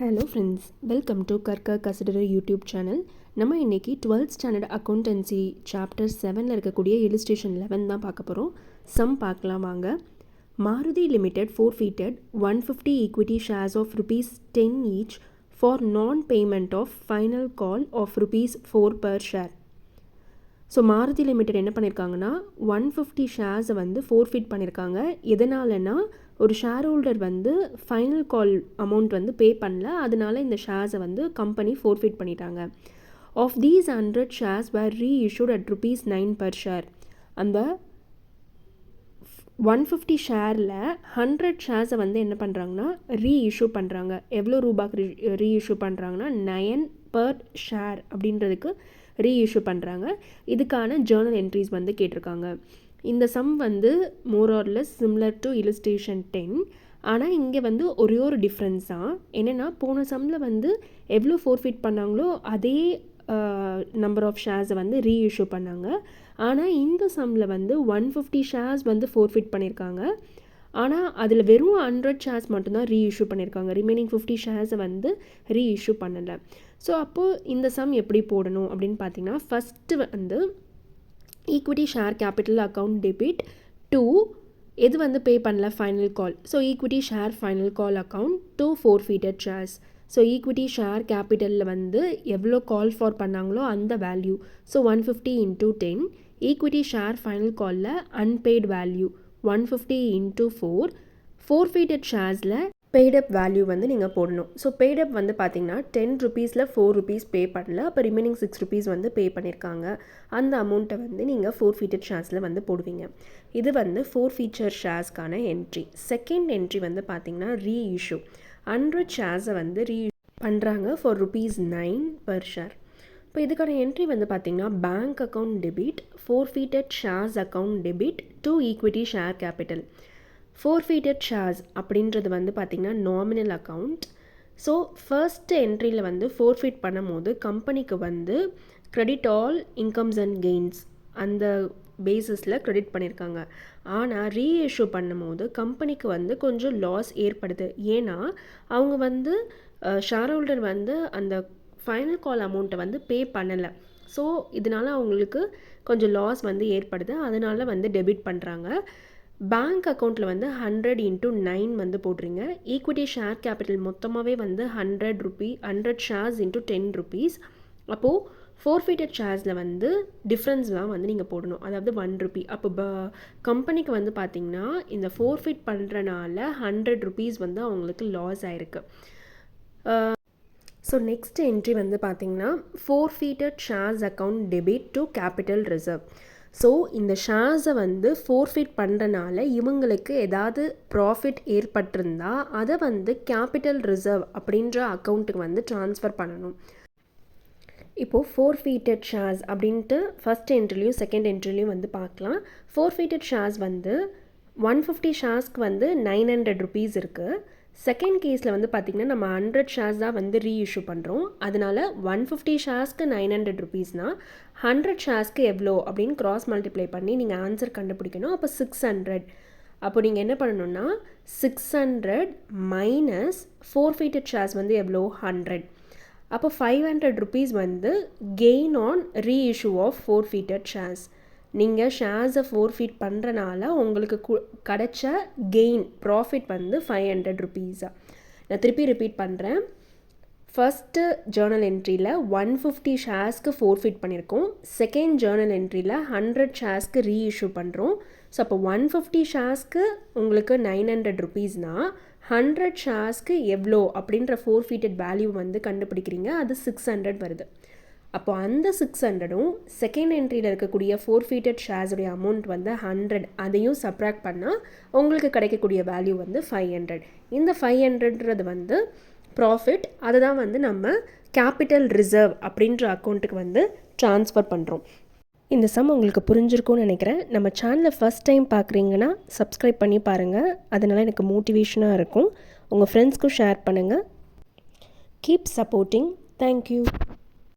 Hello friends, welcome to கற்க கசிடர் YouTube channel. நம்ம இன்றைக்கி 12th ஸ்டாண்டர்ட் அக்கௌண்டன்சி சாப்டர் 7 இருக்கக்கூடிய illustration 11 தான் பார்க்க போகிறோம். சம் பார்க்கலாம் வாங்க. Maruti limited forfeited 150 equity shares of ₹10 each for non-payment of final call of ₹4 per share. So Maruti limited என்ன பண்ணியிருக்காங்கன்னா 150 ஷேர்ஸை வந்து ஃபோர்ஃபிட் பண்ணியிருக்காங்க. எதனாலனா ஒரு ஷேர் ஹோல்டர் வந்து ஃபைனல் கால் அமௌண்ட் வந்து பே பண்ணல, அதனால இந்த ஷேர்ஸை வந்து கம்பெனி ஃபோர்ஃபிட் பண்ணிட்டாங்க. Of these 100 shares were reissued at ₹9 per share. அந்த 150 ஷேரில் 100 ஷேர்ஸை வந்து என்ன பண்ணுறாங்கன்னா ரீஇஷ்யூ பண்ணுறாங்க. எவ்வளோ ரூபாய்க்கு ரீஇஷ்யூ பண்ணுறாங்கன்னா 9 per share அப்படின்றதுக்கு ரீஇஷ்யூ பண்ணுறாங்க. இதுக்கான ஜேர்னல் என்ட்ரிஸ் வந்து கேட்டிருக்காங்க. இந்த சம் வந்து more or less similar to illustration 10. ஆனால் இங்கே வந்து ஒரே ஒரு டிஃப்ரென்ஸ் தான். என்னென்னா போன சம்மில் வந்து எவ்வளோ ஃபோர்ஃபிட் பண்ணாங்களோ அதே நம்பர் ஆஃப் ஷேர்ஸை வந்து ரீஇஷ்யூ பண்ணாங்க. ஆனால் இந்த சம்மில் வந்து 150 ஷேர்ஸ் வந்து ஃபோர்ஃபிட் பண்ணியிருக்காங்க. ஆனால் அதில் வெறும் 100 ஷேர்ஸ் மட்டும்தான் ரீஇஷ்யூ பண்ணியிருக்காங்க. ரிமைனிங் 50 ஷேர்ஸை வந்து ரீஇஷ்யூ பண்ணலை. ஸோ அப்போது இந்த சம் எப்படி போடணும் அப்படின்னு பார்த்தீங்கன்னா, ஃபஸ்ட்டு வந்து equity share capital account debit to எது வந்து பே பண்ணல final call. So equity share final call account to forfeited shares. So equity share கேபிட்டலில் வந்து எவ்வளோ கால் ஃபார் பண்ணாங்களோ அந்த value. So 150 × 10. Equity share final காலில் அன்பெய்ட் வேல்யூ 150 × 4. ஃபோர்ஃபீட்டட் ஷேர்ஸில் பெய்டப் வேல்யூ வந்து நீங்கள் போடணும். ஸோ பெய்டப் வந்து பார்த்தீங்கன்னா ₹10 ₹4 பே பண்ணல, அப்போ ரிமைனிங் ₹6 வந்து பே பண்ணியிருக்காங்க. அந்த அமௌண்ட்டை வந்து நீங்கள் ஃபோர்ஃபீட்டட் ஷேர்ஸில் வந்து போடுவீங்க. இது வந்து ஃபோர்ஃபீச்சர் ஷேர்ஸ்க்கான என்ட்ரி. செகண்ட் என்ட்ரி வந்து பார்த்தீங்கன்னா ரீஇஷ்யூ. 100 ஷேர்ஸை வந்து பண்ணுறாங்க ஃபார் ₹9 per share. இப்போ இதுக்கான என்ட்ரி வந்து பார்த்தீங்கன்னா bank account debit forfeited shares account debit to equity share capital. Forfeited shares அப்படின்றது வந்து பார்த்திங்கன்னா நாமினல் அக்கௌண்ட். ஸோ ஃபர்ஸ்ட் என்ட்ரியில் வந்து ஃபோர்ஃபிட் பண்ணும் போது கம்பெனிக்கு வந்து credit all incomes and gains அந்த பேசிஸில் கிரெடிட் பண்ணியிருக்காங்க. ஆனால் ரீஇஷ்யூ பண்ணும் போது கம்பெனிக்கு வந்து கொஞ்சம் லாஸ் ஏற்படுது. ஏன்னா அவங்க வந்து ஷேர் ஹோல்டர் வந்து அந்த ஃபைனல் கால் அமௌண்ட்டை வந்து பே பண்ணலை. ஸோ இதனால் அவங்களுக்கு கொஞ்சம் லாஸ் வந்து ஏற்படுது, அதனால் வந்து டெபிட் பண்ணுறாங்க. பேங்க் அக்கௌண்ட்டில் வந்து 100 × 9 வந்து போடுறீங்க. ஈக்விட்டி ஷேர் கேபிட்டல் மொத்தமாகவே வந்து ₹100 ஷேர்ஸ் × ₹10. அப்போது ஃபோர்ஃபீட்டட் ஷேர்ஸில் வந்து டிஃப்ரென்ஸ்லாம் வந்து நீங்கள் போடணும், அதாவது ₹1. அப்போ கம்பெனிக்கு வந்து பார்த்திங்கன்னா இந்த ஃபோர்ஃபிட் பண்ணுறனால ₹100 வந்து அவங்களுக்கு லாஸ் ஆயிருக்கு. ஸோ நெக்ஸ்ட் என்ட்ரி வந்து பார்த்திங்கன்னா forfeited shares account debit to capital reserve. So இந்த ஷேர்ஸை வந்து ஃபோர்ஃபிட் பண்ணுறனால இவங்களுக்கு ஏதாவது ப்ராஃபிட் ஏற்பட்டிருந்தால் அதை வந்து கேபிட்டல் ரிசர்வ் அப்படின்ற அக்கௌண்ட்டுக்கு வந்து ட்ரான்ஸ்ஃபர் பண்ணணும். இப்போது ஃபோர்ஃபீட்டட் ஷேர்ஸ் அப்படின்ட்டு ஃபஸ்ட் என்ட்ரிலையும் செகண்ட் என்ட்ரிலையும் வந்து பார்க்கலாம். ஃபோர்ஃபீட்டட் ஷேர்ஸ் வந்து 150 ஷேர்ஸ்க்கு வந்து ₹900 இருக்குது. செகண்ட் கேஸில் வந்து பார்த்திங்கன்னா நம்ம 100 ஷேர்ஸ் தான் வந்து ரீஇஷ்யூ பண்ணுறோம். அதனால் 150 ஷேர்ஸ்க்கு ₹900 100 ஷேர்ஸ்க்கு எவ்வளோ அப்படின்னு கிராஸ் மல்டிப்ளை பண்ணி நீங்கள் ஆன்சர் கண்டுபிடிக்கணும். அப்போ 600. அப்போ நீங்கள் என்ன பண்ணணும்னா 600 மைனஸ் ஃபோர்ஃபீட்டட் ஷேர்ஸ் வந்து எவ்வளோ 100. அப்போ ₹500 வந்து gain on reissue of forfeited shares. நீங்கள் ஷேர்ஸை ஃபோர்ஃபிட் பண்ணுறனால உங்களுக்கு கிடைச்ச கெயின் ப்ராஃபிட் வந்து ₹500. நான் திருப்பி ரிப்பீட் பண்ணுறேன். ஃபஸ்ட்டு ஜேர்னல் என்ட்ரியில் 150 ஷேர்ஸ்க்கு ஃபோர்ஃபிட் பண்ணியிருக்கோம். செகண்ட் ஜேர்னல் என்ட்ரியில் 100 ஷேர்ஸ்க்கு ரீஇஷ்யூ பண்ணுறோம். ஸோ அப்போ 150 ஷேர்ஸ்க்கு உங்களுக்கு ₹900 100 ஷேர்ஸ்க்கு எவ்வளோ அப்படின்ற ஃபோர்ஃபீட்டட் வேல்யூ வந்து கண்டுபிடிக்கிறீங்க. அது 600 வருது. அப்போ அந்த 600ம் செகண்ட் என்ட்ரியில் இருக்கக்கூடிய ஃபோர்ஃபீட்டட் ஷேர்ஸுடைய அமௌண்ட் வந்து 100, அதையும் சப்ராக்ட் பண்ணால் உங்களுக்கு கிடைக்கக்கூடிய வேல்யூ வந்து 500. இந்த 500ன்றது வந்து ப்ராஃபிட். அதை தான் வந்து நம்ம கேபிட்டல் ரிசர்வ் அப்படின்ற அக்கௌண்ட்டுக்கு வந்து ட்ரான்ஸ்ஃபர் பண்ணுறோம். இந்த சம் உங்களுக்கு புரிஞ்சிருக்கும்னு நினைக்கிறேன். நம்ம சேனலை ஃபஸ்ட் டைம் பார்க்குறீங்கன்னா சப்ஸ்கிரைப் பண்ணி பாருங்கள், அதனால் எனக்கு மோட்டிவேஷனாக இருக்கும். உங்கள் ஃப்ரெண்ட்ஸ்க்கும் ஷேர் பண்ணுங்கள். Keep supporting. தேங்க்யூ.